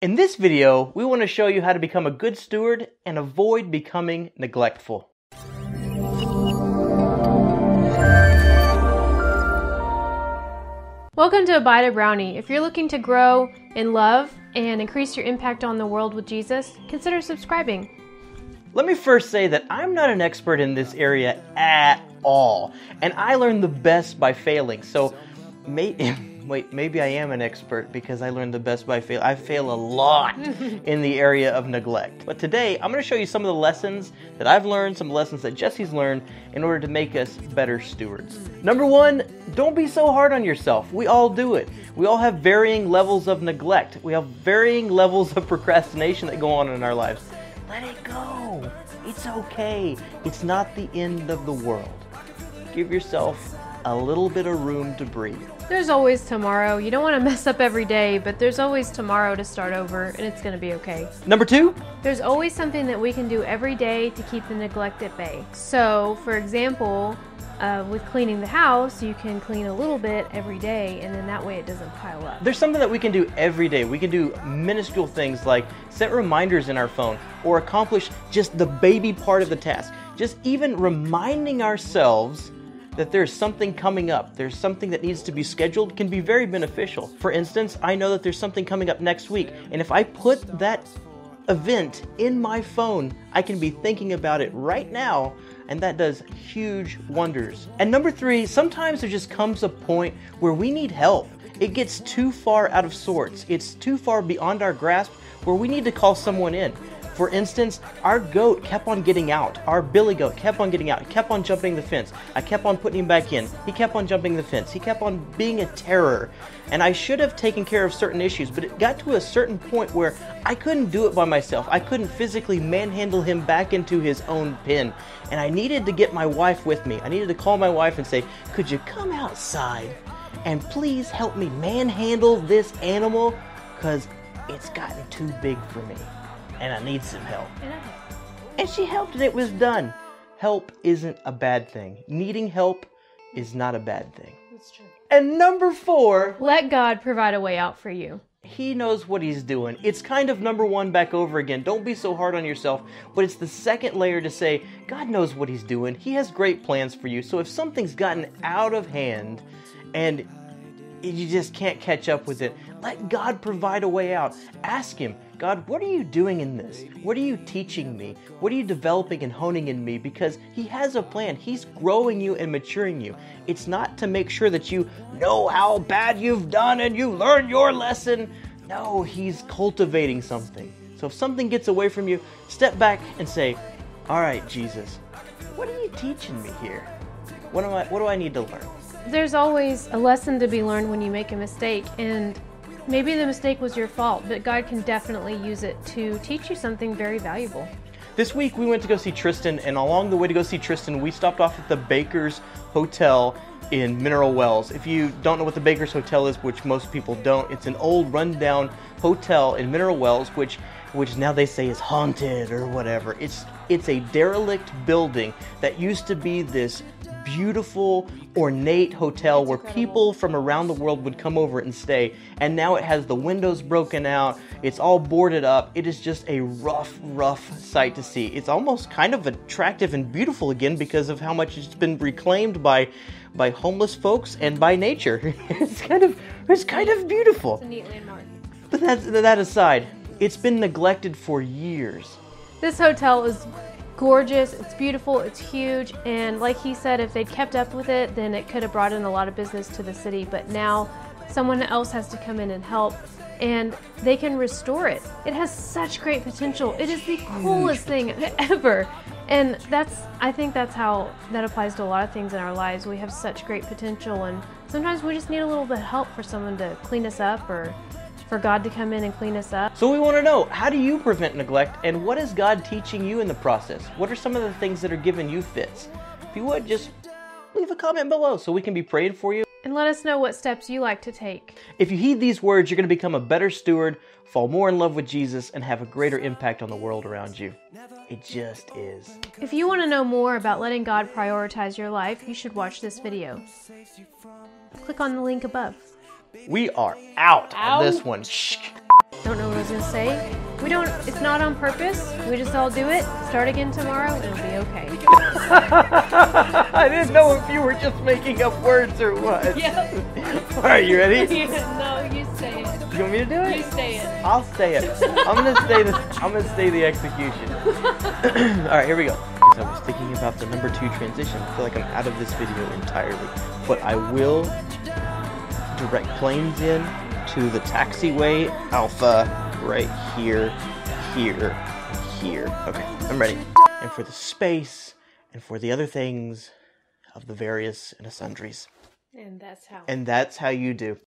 In this video, we want to show you how to become a good steward and avoid becoming neglectful. Welcome to Abide a Brownie. If you're looking to grow in love and increase your impact on the world with Jesus, consider subscribing. Let me first say that I'm not an expert in this area at all, and I learn the best by failing. So, maybe I am an expert because I learned the best by failing. I fail a lot in the area of neglect. But today, I'm going to show you some of the lessons that I've learned, some lessons that Jesse's learned in order to make us better stewards. Number one, don't be so hard on yourself. We all do it. We all have varying levels of neglect. We have varying levels of procrastination that go on in our lives. Let it go. It's okay. It's not the end of the world. Give yourself a little bit of room to breathe. There's always tomorrow. You don't want to mess up every day, but there's always tomorrow to start over, and it's going to be okay. Number two, there's always something that we can do every day to keep the neglect at bay. So, for example, with cleaning the house, you can clean a little bit every day, and then that way it doesn't pile up. There's something that we can do every day. We can do minuscule things like set reminders in our phone or accomplish just the baby part of the task. Just even reminding ourselves that there's something coming up, there's something that needs to be scheduled can be very beneficial. For instance, I know that there's something coming up next week, and if I put that event in my phone, I can be thinking about it right now, and that does huge wonders. And number three, sometimes there just comes a point where we need help. It gets too far out of sorts. It's too far beyond our grasp where we need to call someone in. For instance, our goat kept on getting out. Our billy goat kept on getting out. He kept on jumping the fence. I kept on putting him back in. He kept on jumping the fence. He kept on being a terror. And I should have taken care of certain issues, but it got to a certain point where I couldn't do it by myself. I couldn't physically manhandle him back into his own pen. And I needed to get my wife with me. I needed to call my wife and say, could you come outside and please help me manhandle this animal? Because it's gotten too big for me. And I need some help. And she helped and it was done. Help isn't a bad thing. Needing help is not a bad thing. That's true. And number four, let God provide a way out for you. He knows what he's doing. It's kind of number one back over again. Don't be so hard on yourself. But it's the second layer to say, God knows what he's doing. He has great plans for you. So if something's gotten out of hand and you just can't catch up with it, let God provide a way out. Ask him, God, what are you doing in this? What are you teaching me? What are you developing and honing in me? Because he has a plan. He's growing you and maturing you. It's not to make sure that you know how bad you've done and you learn your lesson. No, he's cultivating something. So if something gets away from you, step back and say, all right, Jesus, what are you teaching me here? What do I need to learn? There's always a lesson to be learned when you make a mistake, and maybe the mistake was your fault, but God can definitely use it to teach you something very valuable. This week we went to go see Tristan, and along the way to go see Tristan, we stopped off at the Baker's Hotel in Mineral Wells. If you don't know what the Baker's Hotel is, which most people don't, it's an old rundown hotel in Mineral Wells, which now they say is haunted or whatever. It's a derelict building that used to be this beautiful, ornate hotel where people from around the world would come over and stay. And now it has the windows broken out. It's all boarded up. It is just a rough sight to see. It's almost kind of attractive and beautiful again because of how much it's been reclaimed by homeless folks and by nature. It's kind of beautiful. It's a neat landmark. But that aside, it's been neglected for years. This hotel is gorgeous, it's beautiful, it's huge, and like he said, if they'd kept up with it, then it could have brought in a lot of business to the city, but now someone else has to come in and help, and they can restore it. It has such great potential. It is the coolest thing ever, and I think that's how that applies to a lot of things in our lives. We have such great potential, and sometimes we just need a little bit of help for someone to clean us up or for God to come in and clean us up. So we want to know, how do you prevent neglect, and what is God teaching you in the process? What are some of the things that are giving you fits? If you would, just leave a comment below so we can be praying for you. And let us know what steps you like to take. If you heed these words, you're going to become a better steward, fall more in love with Jesus, and have a greater impact on the world around you. It just is. If you want to know more about letting God prioritize your life, you should watch this video. Click on the link above. We are out on this one. Don't know what was gonna say, it's not on purpose. We just all do it. Start again tomorrow, and it'll be okay. I didn't know if you were just making up words or what. Yep. All right, you ready? No, you say it. You want me to do it? You say it. I'll say it. I'm gonna say the execution. All right, here we go. I was thinking about the number 2 transition. I feel like I'm out of this video entirely, but I will direct planes in to the taxiway alpha right here, here, here. Okay, I'm ready. And for the space and for the other things of the various and sundries. And that's how. And that's how you do.